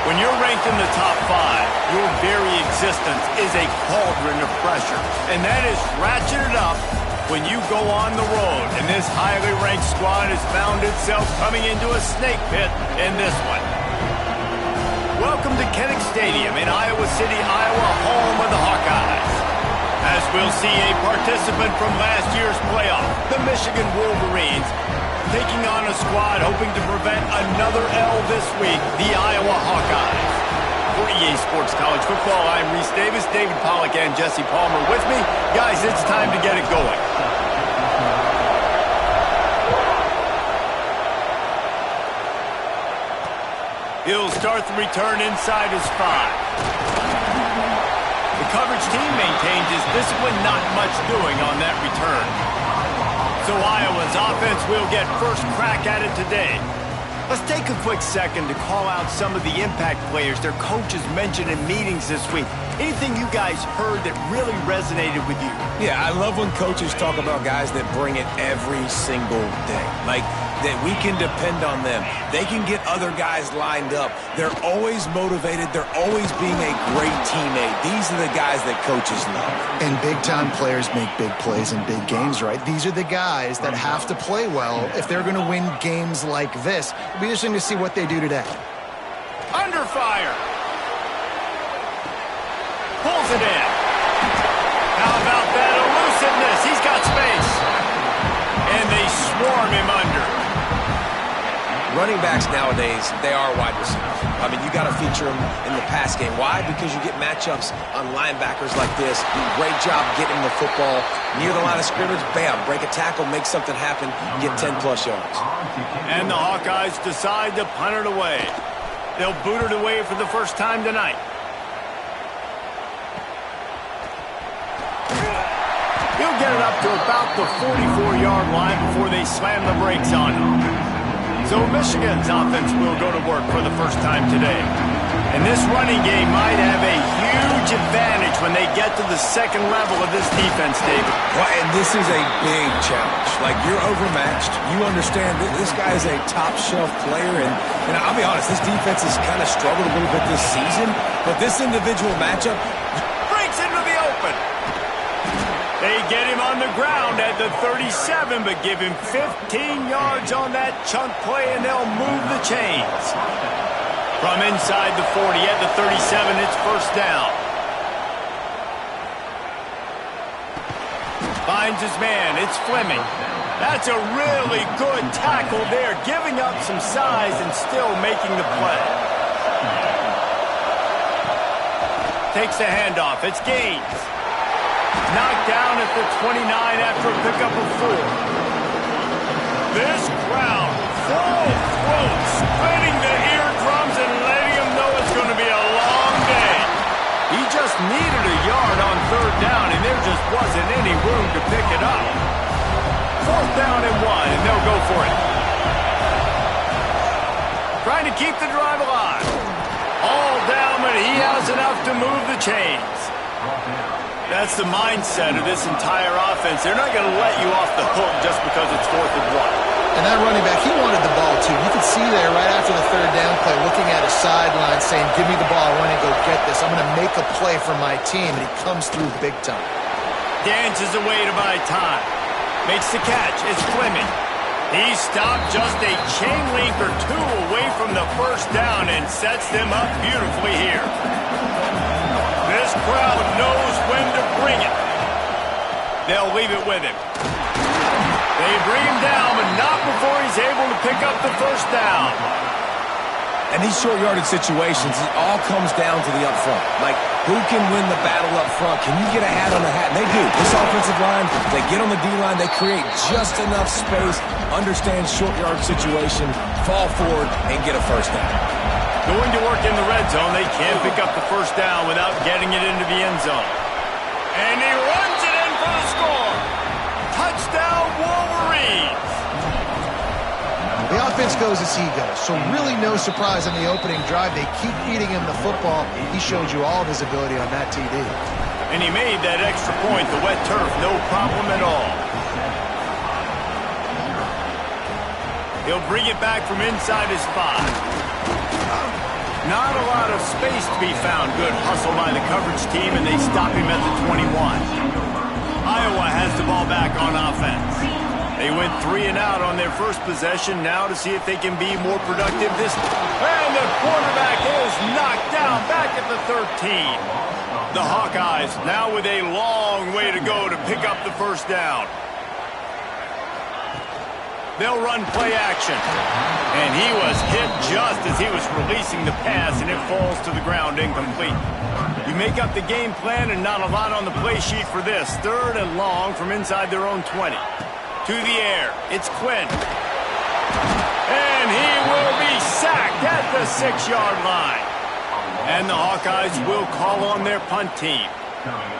When you're ranked in the top 5, your very existence is a cauldron of pressure. And that is ratcheted up when you go on the road. And this highly ranked squad has found itself coming into a snake pit in this one. Welcome to Kinnick Stadium in Iowa City, Iowa, home of the Hawkeyes. As we'll see a participant from last year's playoff, the Michigan Wolverines, taking on a squad hoping to prevent another L this week, the Iowa Hawkeyes. For EA Sports College Football, I'm Reese Davis, David Pollack, and Jesse Palmer with me. Guys, it's time to get it going. He'll start the return inside his 5. The coverage team maintains his discipline, not much doing on that return. So Iowa's offense will get first crack at it today. Let's take a quick second to call out some of the impact players their coaches mentioned in meetings this week. Anything you guys heard that really resonated with you? Yeah, I love when coaches talk about guys that bring it every single day. Like, that we can depend on them. They can get other guys lined up. They're always motivated. They're always being a great teammate. These are the guys that coaches love. And big-time players make big plays in big games, right? These are the guys that have to play well if they're going to win games like this. It'll be interesting to see what they do today. Under fire. Pulls it in. How about that elusiveness? He's got space. And they swarm him under. Running backs nowadays, they are wide receivers. I mean, you got to feature them in the pass game. Why? Because you get matchups on linebackers like this. Great job getting the football near the line of scrimmage. Bam, break a tackle, make something happen, get 10-plus yards. And the Hawkeyes decide to punt it away. They'll boot it away for the first time tonight. He'll get it up to about the 44-yard line before they slam the brakes on him. So Michigan's offense will go to work for the first time today. And this running game might have a huge advantage when they get to the second level of this defense, David. Well, and this is a big challenge. Like, you're overmatched. You understand that this guy is a top-shelf player. And I'll be honest, this defense has kind of struggled a little bit this season. But this individual matchup breaks into the open. They get him on the ground at the 37, but give him 15 yards on that chunk play, and they'll move the chains. From inside the 40 at the 37, it's first down. Finds his man. It's Fleming. That's a really good tackle there, giving up some size and still making the play. Takes the handoff. It's Gaines. Knocked down at the 29 after a pickup of 4. This crowd, full throat, splitting the eardrums and letting them know it's going to be a long day. He just needed a yard on third down, and there just wasn't any room to pick it up. Fourth down and 1, and they'll go for it. Trying to keep the drive alive. All down, but he has enough to move the chains. That's the mindset of this entire offense. They're not going to let you off the hook just because it's 4th and 1. And that running back, he wanted the ball too. You could see there right after the third down play, looking at his sideline, saying, give me the ball, I want to go get this. I'm going to make a play for my team, and he comes through big time. Dances away to buy time. Makes the catch. It's Fleming. He stopped just a chain link or 2 away from the first down and sets them up beautifully here. This crowd knows when to bring it. They'll leave it with him. They bring him down, but not before he's able to pick up the first down. And these short yardage situations, it all comes down to the up front. Like, who can win the battle up front? Can you get a hat on the hat? And they do. This offensive line, they get on the D-line, they create just enough space, understand short yard situation, fall forward, and get a first down. Going to work in the red zone, they can pick up the first down without getting it into the end zone. And he runs it in for the score. Touchdown, Wolverines. The offense goes as he goes, so really no surprise on the opening drive. They keep feeding him the football. He showed you all of his ability on that TD. And he made that extra point, the wet turf, no problem at all. He'll bring it back from inside his 5. Not a lot of space to be found. Good hustle by the coverage team, and they stop him at the 21. Iowa has the ball back on offense. They went 3 and out on their first possession. Now to see if they can be more productive this. And the quarterback is knocked down back at the 13. The Hawkeyes now with a long way to go to pick up the first down. They'll run play action. And he was hit just as he was releasing the pass, and it falls to the ground incomplete. You make up the game plan and not a lot on the play sheet for this. 3rd and long from inside their own 20. To the air, it's Quinn. And he will be sacked at the 6-yard line. And the Hawkeyes will call on their punt team.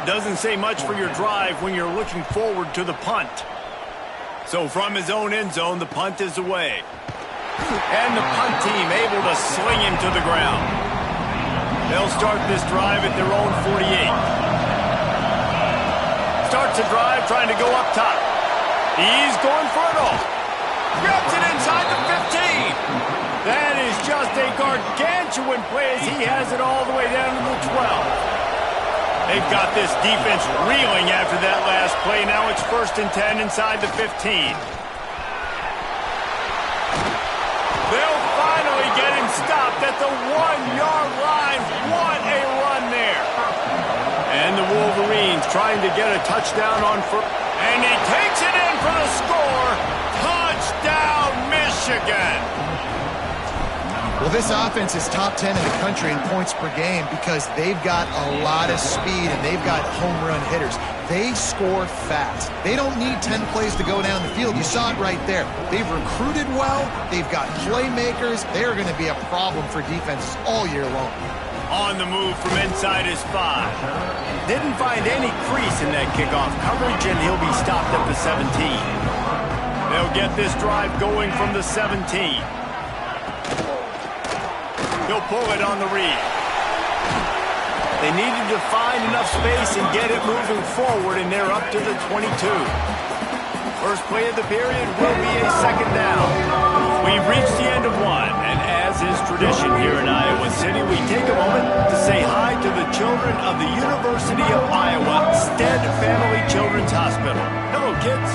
Doesn't say much for your drive when you're looking forward to the punt. So from his own end zone, the punt is away. And the punt team able to sling him to the ground. They'll start this drive at their own 48. Starts a drive trying to go up top. He's going for it all. Grabs it inside the 15. That is just a gargantuan play as he has it all the way down to the 12. They've got this defense reeling after that last play. Now it's 1st and 10 inside the 15. They'll finally get him stopped at the 1-yard line. What a run there. And the Wolverines trying to get a touchdown on first. And he takes it in for the score. Touchdown, Michigan. Well, this offense is top 10 in the country in points per game because they've got a lot of speed and they've got home run hitters. They score fast. They don't need 10 plays to go down the field. You saw it right there. They've recruited well. They've got playmakers. They're going to be a problem for defenses all year long. On the move from inside his 5. Didn't find any crease in that kickoff coverage, and he'll be stopped at the 17. They'll get this drive going from the 17. He'll pull it on the read. They needed to find enough space and get it moving forward, and they're up to the 22. First play of the period will be a 2nd down. We've reached the end of one, and as is tradition here in Iowa City, we take a moment to say hi to the children of the University of Iowa Stead Family Children's Hospital. Hello, kids.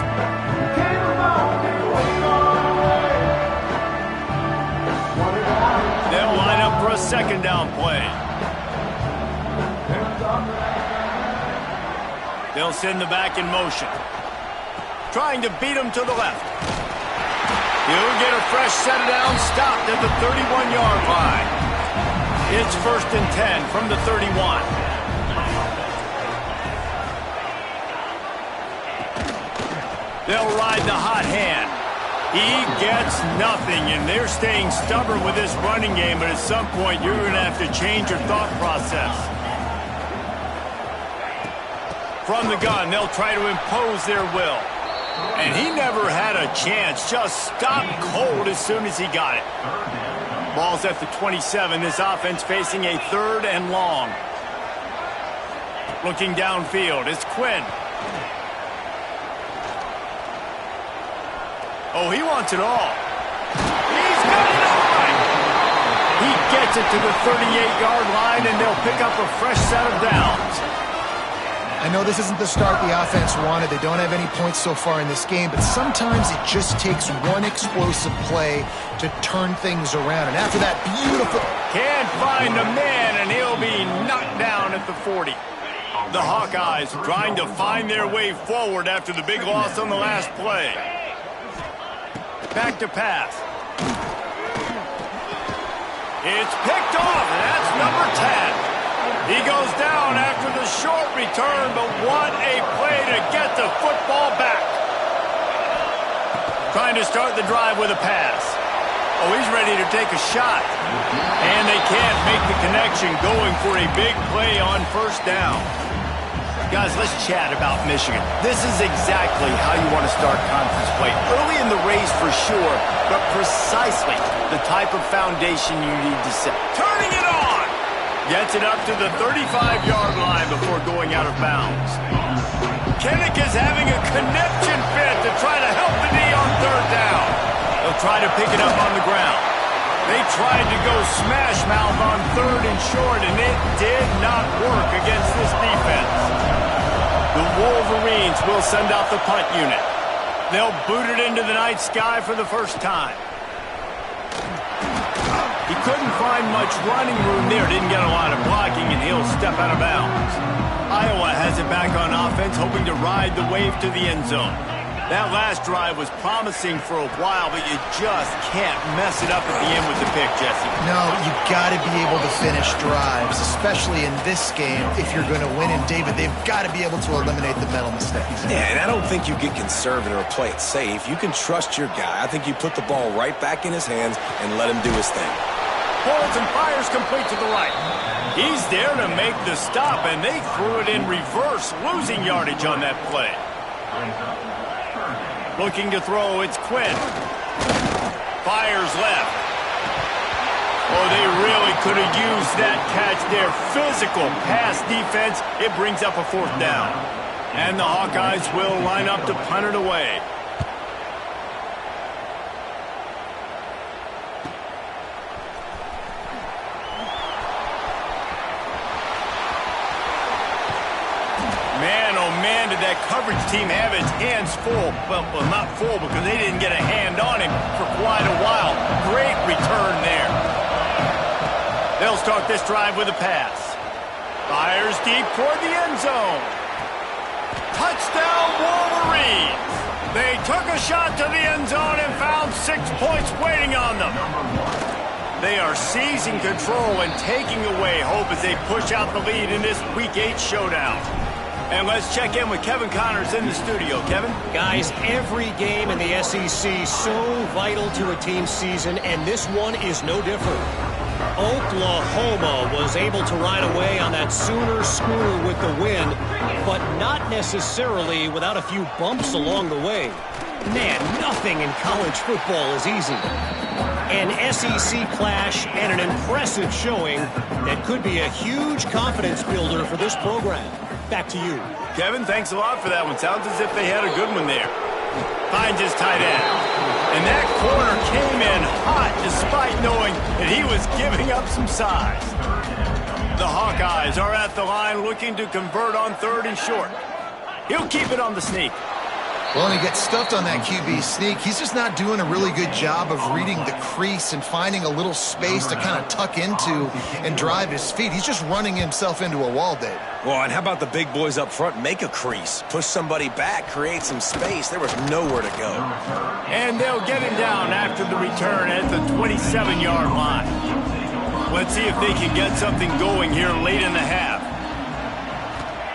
They'll line up for a 2nd down play. They'll send the back in motion. Trying to beat him to the left. He'll get a fresh set of downs stopped at the 31-yard line. It's 1st and 10 from the 31. They'll ride the hot hand. He gets nothing, and they're staying stubborn with this running game, but at some point you're going to have to change your thought process. From the gun, they'll try to impose their will. And he never had a chance, just stopped cold as soon as he got it. Ball's at the 27, this offense facing a 3rd and long. Looking downfield, it's Quinn. Oh, he wants it all. He's got it on! He gets it to the 38-yard line, and they'll pick up a fresh set of downs. I know this isn't the start the offense wanted. They don't have any points so far in this game, but sometimes it just takes one explosive play to turn things around. And after that beautiful... Can't find a man, and he'll be knocked down at the 40. The Hawkeyes trying to find their way forward after the big loss on the last play. Back to pass. It's picked off, and that's number 10. He goes down after the short return, but what a play to get the football back. Trying to start the drive with a pass. Oh, he's ready to take a shot. And they can't make the connection, going for a big play on 1st down. Guys, let's chat about Michigan. This is exactly how you want to start conference play. Early in the race for sure, but precisely the type of foundation you need to set. Turning it on! Gets it up to the 35-yard line before going out of bounds. Kinnick is having a conniption fit to try to help the knee on 3rd down. They'll try to pick it up on the ground. They tried to go smash mouth on 3rd and short, and it did not work against this defense. The Wolverines will send out the punt unit. They'll boot it into the night sky for the first time. He couldn't find much running room there. Didn't get a lot of blocking, and he'll step out of bounds. Iowa has it back on offense, hoping to ride the wave to the end zone. That last drive was promising for a while, but you just can't mess it up at the end with the pick, Jesse. No, you got to be able to finish drives, especially in this game. If you're going to win, and David, they've got to be able to eliminate the mental mistakes. Yeah, and I don't think you get conservative or play it safe. You can trust your guy. I think you put the ball right back in his hands and let him do his thing. Holds and fires complete to the right. He's there to make the stop, and they threw it in reverse, losing yardage on that play. Looking to throw, it's Quinn. Fires left. Oh, they really could have used that catch there. Physical pass defense. It brings up a 4th down. And the Hawkeyes will line up to punt it away. Did that coverage team have its hands full? Well, not full because they didn't get a hand on him for quite a while. Great return there. They'll start this drive with a pass. Fires deep toward the end zone. Touchdown, Wolverines. They took a shot to the end zone and found 6 points waiting on them. They are seizing control and taking away hope as they push out the lead in this Week 8 showdown. And let's check in with Kevin Connors in the studio. Kevin? Guys, every game in the SEC so vital to a team's season, and this one is no different. Oklahoma was able to ride away on that Sooner schooner with the win, but not necessarily without a few bumps along the way. Man, nothing in college football is easy. An SEC clash and an impressive showing that could be a huge confidence builder for this program. Back to you. Kevin, thanks a lot for that one. Sounds as if they had a good one there. Finds his tight end. And that corner came in hot despite knowing that he was giving up some size. The Hawkeyes are at the line looking to convert on 3rd and short. He'll keep it on the sneak. Well, and he gets stuffed on that QB sneak. He's just not doing a really good job of reading the crease and finding a little space to kind of tuck into and drive his feet. He's just running himself into a wall, Dave. Well, and how about the big boys up front? Make a crease. Push somebody back. Create some space. There was nowhere to go. And they'll get him down after the return at the 27-yard line. Let's see if they can get something going here late in the half.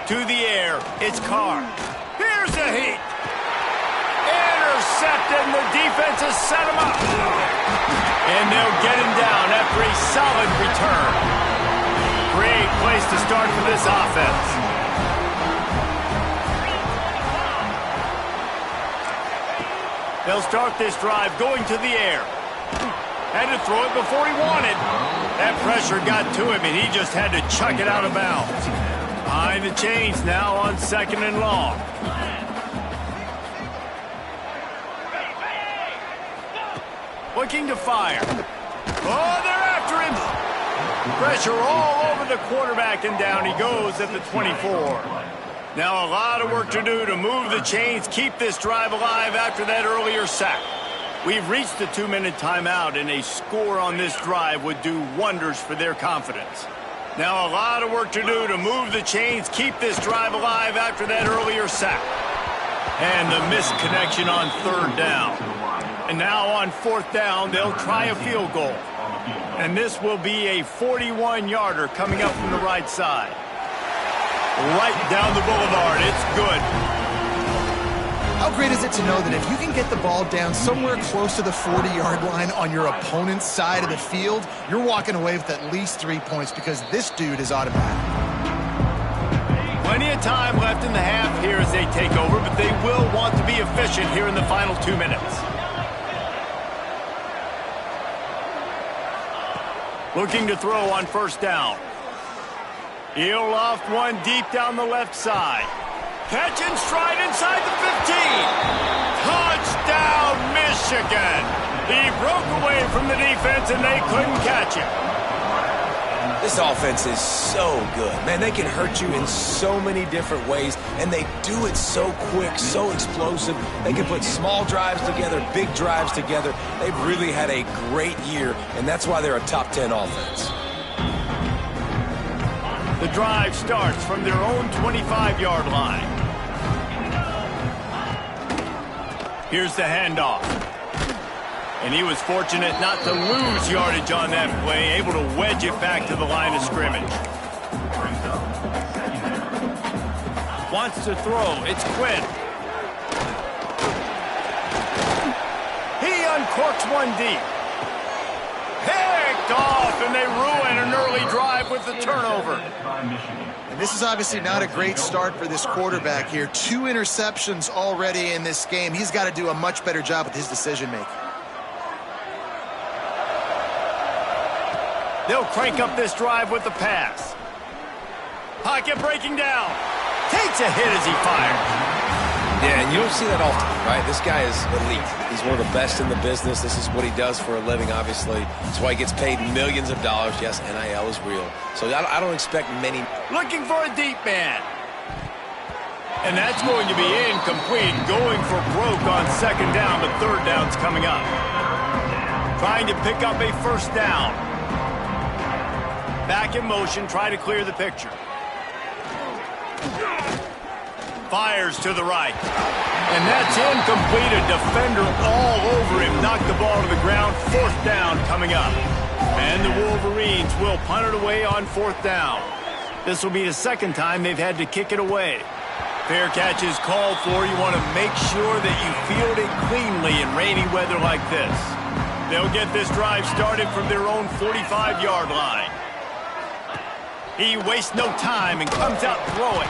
To the air, it's Carr. Here's a heat. Intercepted, and the defense has set him up. And they'll get him down after a solid return. Great place to start for this offense. They'll start this drive going to the air. Had to throw it before he wanted. That pressure got to him, and he just had to chuck it out of bounds. Behind the chains now on 2nd and long. Looking to fire. Oh, they're after him. Pressure all over the quarterback, and down he goes at the 24. Now a lot of work to do to move the chains, keep this drive alive after that earlier sack. We've reached the 2-minute timeout, and a score on this drive would do wonders for their confidence. Now a lot of work to do to move the chains, keep this drive alive after that earlier sack. And the missed connection on 3rd down. And now on 4th down, they'll try a field goal. And this will be a 41-yarder coming up from the right side. Right down the boulevard. It's good. How great is it to know that if you can get the ball down somewhere close to the 40-yard line on your opponent's side of the field, you're walking away with at least 3 points because this dude is automatic. Plenty of time left in the half here as they take over, but they will want to be efficient here in the final 2 minutes. Looking to throw on 1st down. He'll loft one deep down the left side. Catch and stride inside the 15. Touchdown, Michigan. He broke away from the defense, and they couldn't catch him. This offense is so good. Man, they can hurt you in so many different ways, and they do it so quick, so explosive. They can put small drives together, big drives together. They've really had a great year, and that's why they're a top 10 offense. The drive starts from their own 25-yard line. Here's the handoff. And he was fortunate not to lose yardage on that play, able to wedge it back to the line of scrimmage. Wants to throw. It's Quinn. He uncorks one deep. Picked off, and they ruin an early drive with the turnover. And this is obviously not a great start for this quarterback here. 2 interceptions already in this game. He's got to do a much better job with his decision-making. They'll crank up this drive with the pass. Pocket breaking down. Takes a hit as he fires. Yeah, and you don't see that often, right? This guy is elite. He's one of the best in the business. This is what he does for a living, obviously. That's why he gets paid millions of dollars. Yes, NIL is real. So I don't expect many. Looking for a deep man. And that's going to be incomplete. Going for broke on second down, but third down's coming up. Trying to pick up a first down. Back in motion, try to clear the picture. Fires to the right. And that's incomplete. A defender all over him. Knocked the ball to the ground. Fourth down coming up. And the Wolverines will punt it away on fourth down. This will be the second time they've had to kick it away. Fair catch is called for. You want to make sure that you field it cleanly in rainy weather like this. They'll get this drive started from their own 45-yard line. He wastes no time and comes out throwing.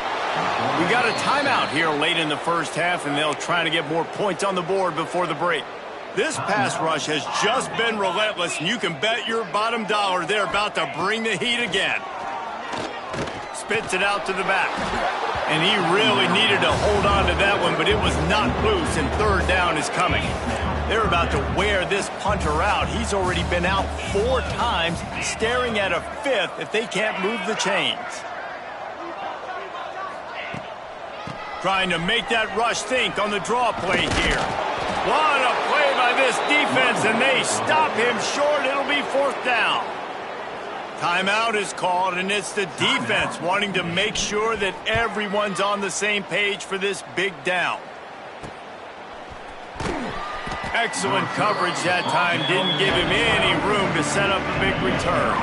We got a timeout here late in the first half, and they'll try to get more points on the board before the break. This pass rush has just been relentless, and you can bet your bottom dollar they're about to bring the heat again. Spits it out to the back. And he really needed to hold on to that one, but it was not loose, and third down is coming. They're about to wear this punter out. He's already been out 4 times, staring at a 5th if they can't move the chains. Trying to make that rush think on the draw play here. What a play by this defense, and they stop him short. It'll be fourth down. Timeout is called, and it's the defense wanting to make sure that everyone's on the same page for this big down. Excellent coverage that time. Didn't give him any room to set up a big return.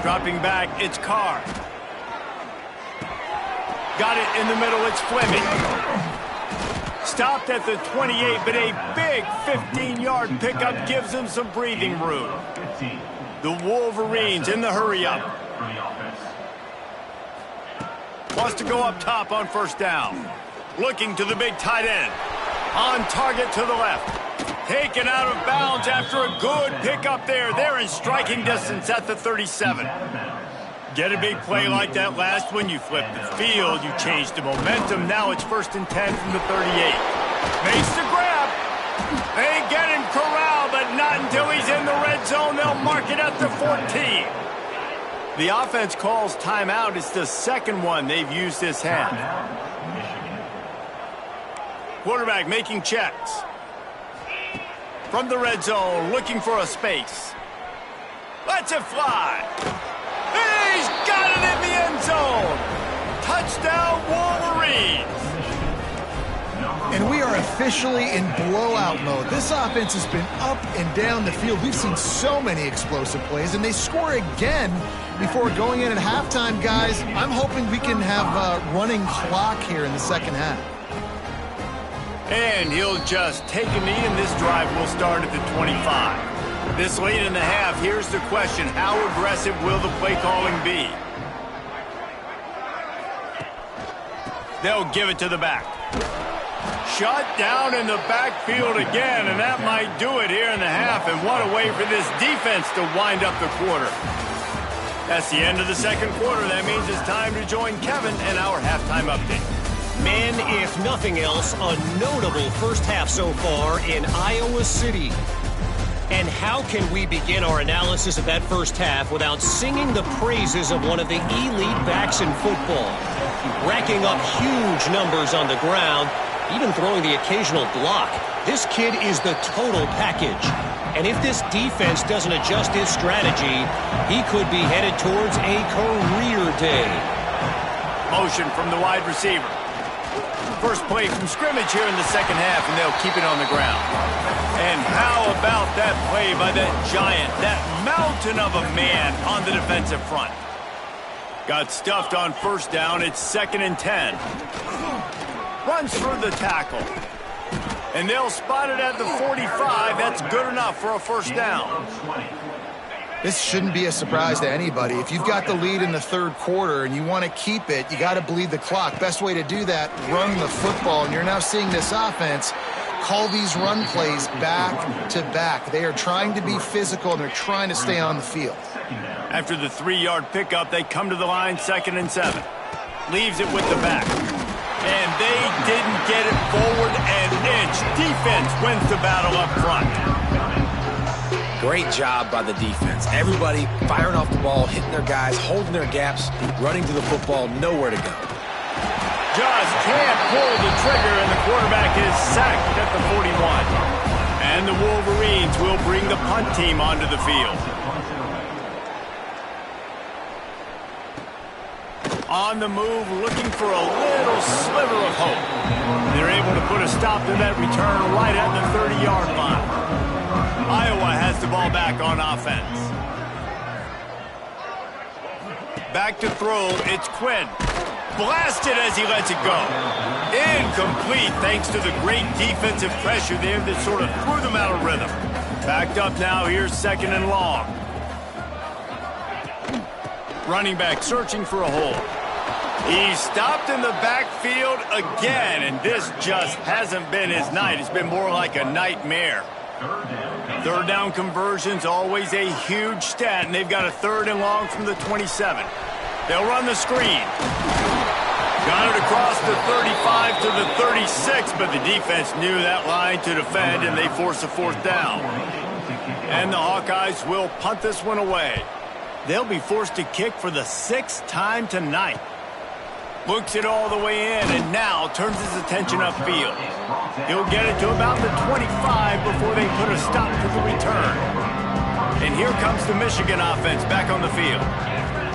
Dropping back, it's Carr. Got it in the middle, it's Fleming. Stopped at the 28, but a big 15-yard pickup gives him some breathing room. The Wolverines in the hurry-up. Wants to go up top on first down. Looking to the big tight end. On target to the left. Taken out of bounds after a good pickup there. They're in striking distance at the 37. Get a big play like that last one, you flip the field, you change the momentum. Now it's 1st and 10 from the 38. Makes the grab. They get him corralled, but not until he's in the red zone. They'll mark it at the 14. The offense calls timeout. It's the second one they've used this half. Quarterback making checks. From the red zone, looking for a space. Lets it fly. He's got it in the end zone. Touchdown, Wolverines. And we are officially in blowout mode. This offense has been up and down the field. We've seen so many explosive plays, and they score again before going in at halftime, guys. I'm hoping we can have a running clock here in the second half. And he'll just take a knee, and this drive will start at the 25. This late in the half, here's the question. How aggressive will the play calling be? They'll give it to the back. Shut down in the backfield again, and that might do it here in the half. And what a way for this defense to wind up the quarter. That's the end of the second quarter. That means it's time to join Kevin in our halftime update. Men, if nothing else, a notable first half so far in Iowa City. And how can we begin our analysis of that first half without singing the praises of one of the elite backs in football? Racking up huge numbers on the ground, even throwing the occasional block. This kid is the total package. And if this defense doesn't adjust its strategy, he could be headed towards a career day. Motion from the wide receiver. First play from scrimmage here in the second half, and they'll keep it on the ground. And how about that play by that giant, that mountain of a man on the defensive front? Got stuffed on first down. It's 2nd and 10. Runs through the tackle. And they'll spot it at the 45. That's good enough for a first down. This shouldn't be a surprise to anybody. If you've got the lead in the third quarter and you want to keep it, you got to bleed the clock. Best way to do that, run the football. And you're now seeing this offense call these run plays back to back. They are trying to be physical, and they're trying to stay on the field. After the 3-yard pickup, they come to the line, 2nd and 7. Leaves it with the back. And they didn't get it forward an inch. Defense wins the battle up front. Great job by the defense. Everybody firing off the ball, hitting their guys, holding their gaps, running to the football, nowhere to go. Just can't pull the trigger, and the quarterback is sacked at the 41. And the Wolverines will bring the punt team onto the field. On the move, looking for a little sliver of hope. They're able to put a stop to that return right at the 30-yard line. Iowa has the ball back on offense. Back to throw, it's Quinn. Blasted as he lets it go. Incomplete thanks to the great defensive pressure there that sort of threw them out of rhythm. Backed up now, here's 2nd and long. Running back searching for a hole. He's stopped in the backfield again, and this just hasn't been his night. It's been more like a nightmare. Third down conversion's always a huge stat, and they've got a 3rd and long from the 27. They'll run the screen. Got it across the 35 to the 36, but the defense knew that line to defend, and they force a 4th down. And the Hawkeyes will punt this one away. They'll be forced to kick for the 6th time tonight. Looks it all the way in, and now turns his attention upfield. He'll get it to about the 25 before they put a stop to the return. And here comes the Michigan offense back on the field.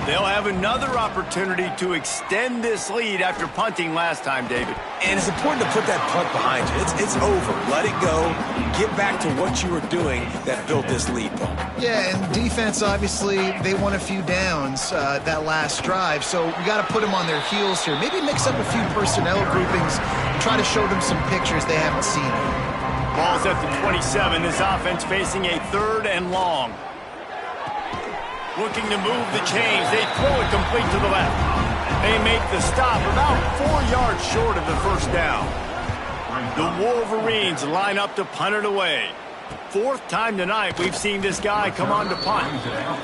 They'll have another opportunity to extend this lead after punting last time, David. And it's important to put that punt behind you. It's over. Let it go. Get back to what you were doing that built this lead, Paul. Yeah, and defense, obviously, they won a few downs that last drive, so we got to put them on their heels here. Maybe mix up a few personnel groupings and try to show them some pictures they haven't seen. Ball's at the 27. This offense facing a 3rd and long. Looking to move the chains. They throw it complete to the left. They make the stop about 4 yards short of the first down. The Wolverines line up to punt it away. 4th time tonight we've seen this guy come on to punt.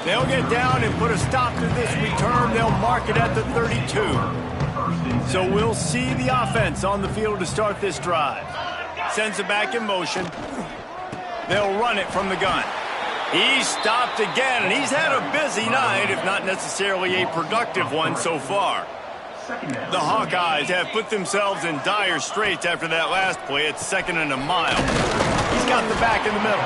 They'll get down and put a stop to this return. They'll mark it at the 32. So we'll see the offense on the field to start this drive. Sends it back in motion. They'll run it from the gun. He's stopped again, and he's had a busy night, if not necessarily a productive one so far. The Hawkeyes have put themselves in dire straits after that last play. It's 2nd and a mile. He's got the back in the middle.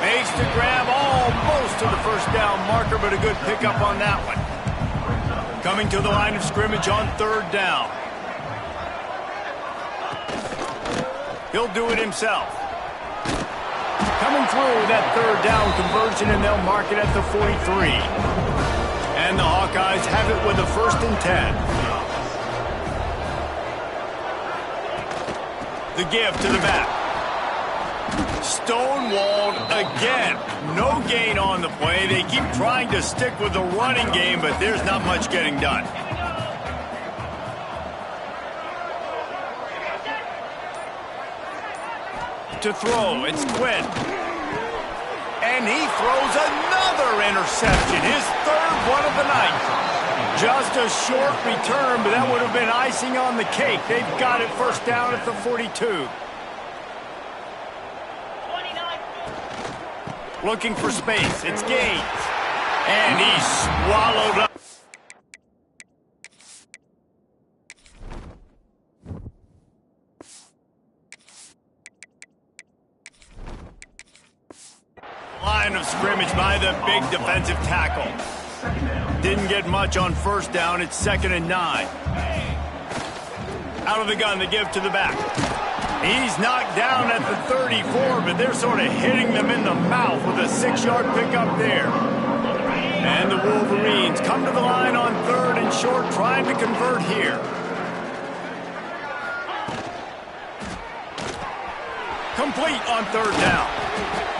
Makes the grab almost to the first down marker, but a good pickup on that one. Coming to the line of scrimmage on 3rd down. He'll do it himself. Coming through that 3rd down conversion, and they'll mark it at the 43. And the Hawkeyes have it with a 1st and 10. The give to the back. Stonewalled again. No gain on the play. They keep trying to stick with the running game, but there's not much getting done. To throw, it's Quinn. And he throws another interception, his 3rd one of the night. Just a short return, but that would have been icing on the cake. They've got it first down at the 42. Looking for space. It's Gaines. And he's swallowed up. Line of scrimmage by the big defensive tackle. Didn't get much on first down. It's 2nd and 9. Out of the gun, the give to the back. He's knocked down at the 34, but they're sort of hitting them in the mouth with a 6-yard pickup there. And the Wolverines come to the line on 3rd and short, trying to convert here. Complete on 3rd down.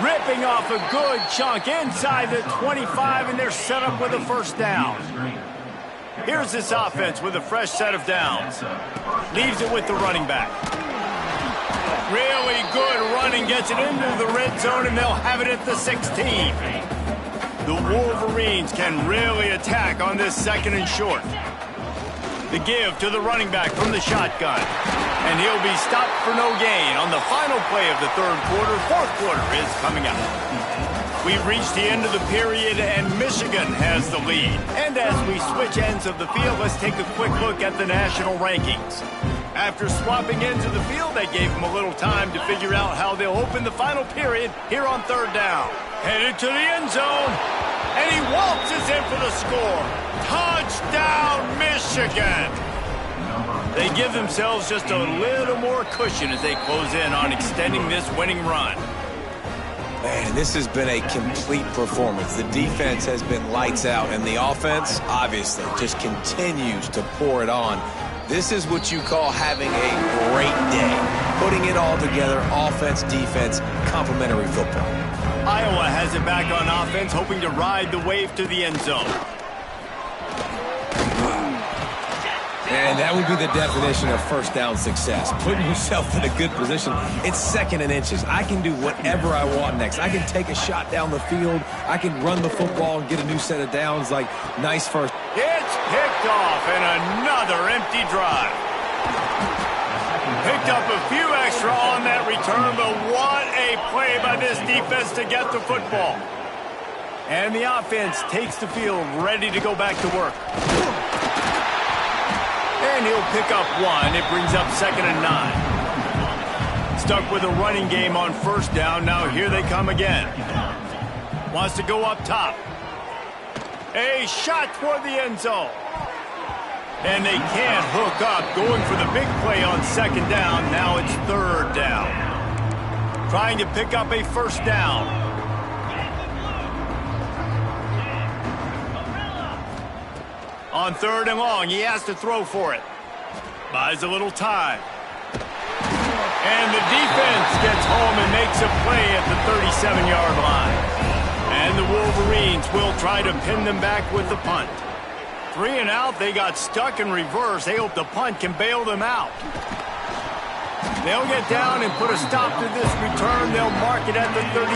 Ripping off a good chunk inside the 25, and they're set up with a first down. Here's this offense with a fresh set of downs. Leaves it with the running back. Really good running, gets it into the red zone, and they'll have it at the 16. The Wolverines can really attack on this 2nd and short. The give to the running back from the shotgun. And he'll be stopped for no gain on the final play of the 3rd quarter. 4th quarter is coming up. We've reached the end of the period, and Michigan has the lead. And as we switch ends of the field, let's take a quick look at the national rankings. After swapping ends of the field, they gave them a little time to figure out how they'll open the final period here on 3rd down. Headed to the end zone, and he waltzes in for the score. Touchdown, Michigan! They give themselves just a little more cushion as they close in on extending this winning run. Man, this has been a complete performance. The defense has been lights out, and the offense, obviously, just continues to pour it on. This is what you call having a great day. Putting it all together, offense, defense, complementary football. Iowa has it back on offense, hoping to ride the wave to the end zone. And that would be the definition of first down success. Putting yourself in a good position. It's 2nd and inches. I can do whatever I want next. I can take a shot down the field. I can run the football and get a new set of downs. Like, nice first. It's picked off, and another empty drive. Picked up a few extra on that return, but what a play by this defense to get the football. And the offense takes the field, ready to go back to work. And he'll pick up 1. It brings up 2nd and 9. Stuck with a running game on first down. Now here they come again. Wants to go up top. A shot toward the end zone. And they can't hook up. Going for the big play on 2nd down. Now it's 3rd down. Trying to pick up a first down. On 3rd and long, he has to throw for it. Buys a little time. And the defense gets home and makes a play at the 37-yard line. And the Wolverines will try to pin them back with the punt. 3 and out, they got stuck in reverse. They hope the punt can bail them out. They'll get down and put a stop to this return. They'll mark it at the 32.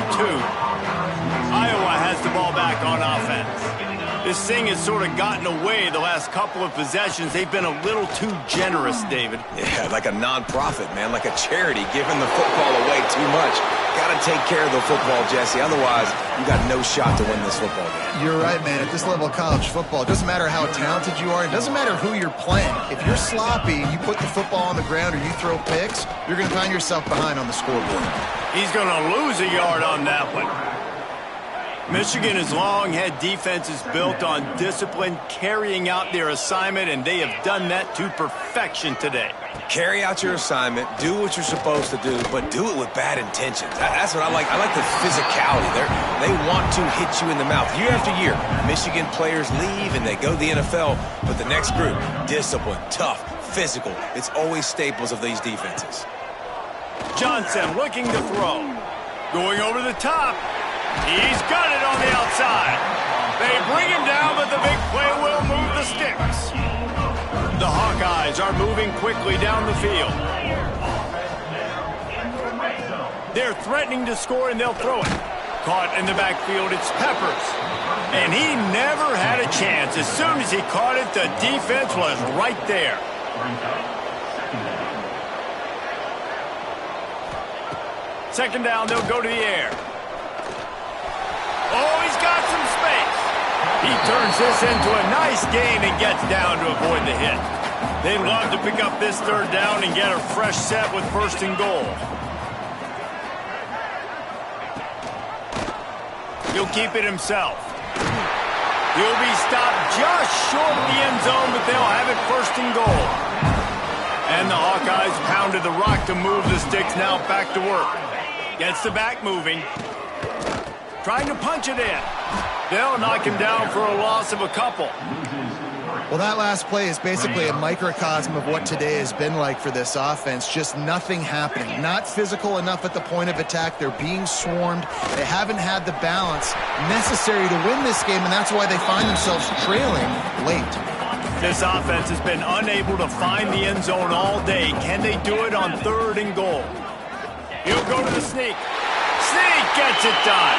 Iowa has the ball back on offense. This thing has sort of gotten away the last couple of possessions. They've been a little too generous, David. Yeah, like a non-profit, man, like a charity, giving the football away too much. Got to take care of the football, Jesse. Otherwise, you got no shot to win this football game. You're right, man. At this level of college football, it doesn't matter how talented you are. It doesn't matter who you're playing. If you're sloppy, you put the football on the ground or you throw picks, you're going to find yourself behind on the scoreboard. He's going to lose a yard on that one. Michigan has long had defenses built on discipline, carrying out their assignment, and they have done that to perfection today. Carry out your assignment, do what you're supposed to do, but do it with bad intentions. That's what I like. I like the physicality. They want to hit you in the mouth. Year after year, Michigan players leave and they go to the NFL, but the next group, discipline, tough, physical. It's always staples of these defenses. Johnson looking to throw. Going over the top. He's got it on the outside. They bring him down, but the big play will move the sticks. The Hawkeyes are moving quickly down the field. They're threatening to score, and they'll throw it. Caught in the backfield, it's Peppers. And he never had a chance. As soon as he caught it, the defense was right there. Second down, they'll go to the air. Oh, he's got some space. He turns this into a nice gain and gets down to avoid the hit. They'd love to pick up this third down and get a fresh set with first and goal. He'll keep it himself. He'll be stopped just short of the end zone, but they'll have it first and goal. And the Hawkeyes pounded the rock to move the sticks, now back to work. Gets the back moving. Trying to punch it in. They'll knock him down for a loss of a couple. Well, that last play is basically a microcosm of what today has been like for this offense. Just nothing happening. Not physical enough at the point of attack. They're being swarmed. They haven't had the balance necessary to win this game, and that's why they find themselves trailing late. This offense has been unable to find the end zone all day. Can they do it on third and goal? He'll go to the sneak. Sneak gets it done.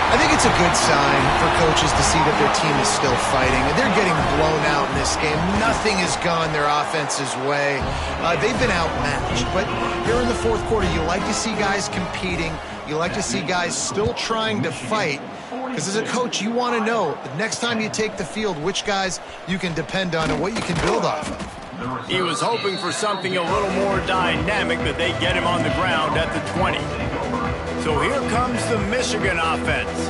I think it's a good sign for coaches to see that their team is still fighting. They're getting blown out in this game. Nothing has gone their offense's way. They've been outmatched. But here in the fourth quarter, you like to see guys competing. You like to see guys still trying to fight. Because as a coach, you want to know the next time you take the field, which guys you can depend on and what you can build off of. He was hoping for something a little more dynamic, but they get him on the ground at the 20. So here comes the Michigan offense.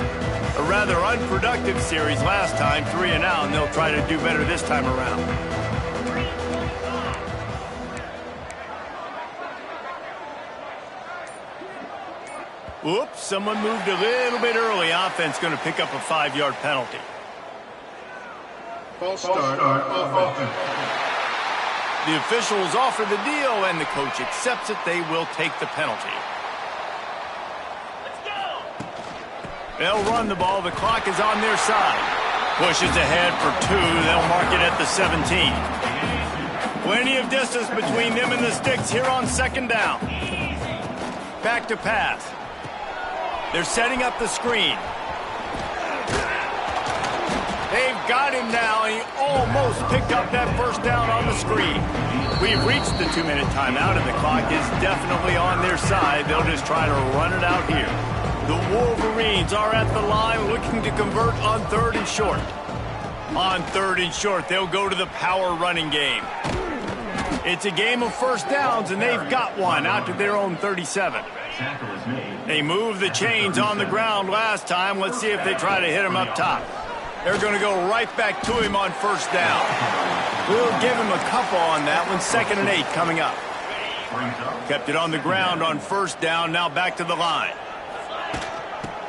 A rather unproductive series last time, 3 and out, and they'll try to do better this time around. Oops, someone moved a little bit early. Offense going to pick up a 5-yard penalty. False start offense. The officials offer the deal, and the coach accepts it. They will take the penalty. They'll run the ball. The clock is on their side. Pushes ahead for 2. They'll mark it at the 17. Plenty of distance between them and the sticks here on second down. Back to pass. They're setting up the screen. They've got him now, and he almost picked up that first down on the screen. We've reached the 2-minute timeout, and the clock is definitely on their side. They'll just try to run it out here. The Wolverines are at the line looking to convert on third and short. On third and short, they'll go to the power running game. It's a game of first downs, and they've got one out to their own 37. They moved the chains on the ground last time. Let's see if they try to hit him up top. They're going to go right back to him on first down. We'll give him a couple on that one. 2nd and 8 coming up. Kept it on the ground on first down. Now back to the line.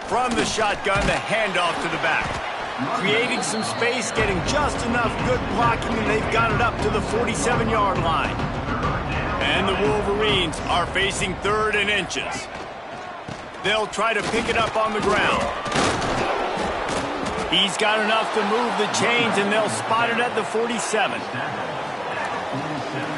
From the shotgun, the handoff to the back. Creating some space, getting just enough good blocking, and they've got it up to the 47-yard line. And the Wolverines are facing 3rd and inches. They'll try to pick it up on the ground. He's got enough to move the chains, and they'll spot it at the 47.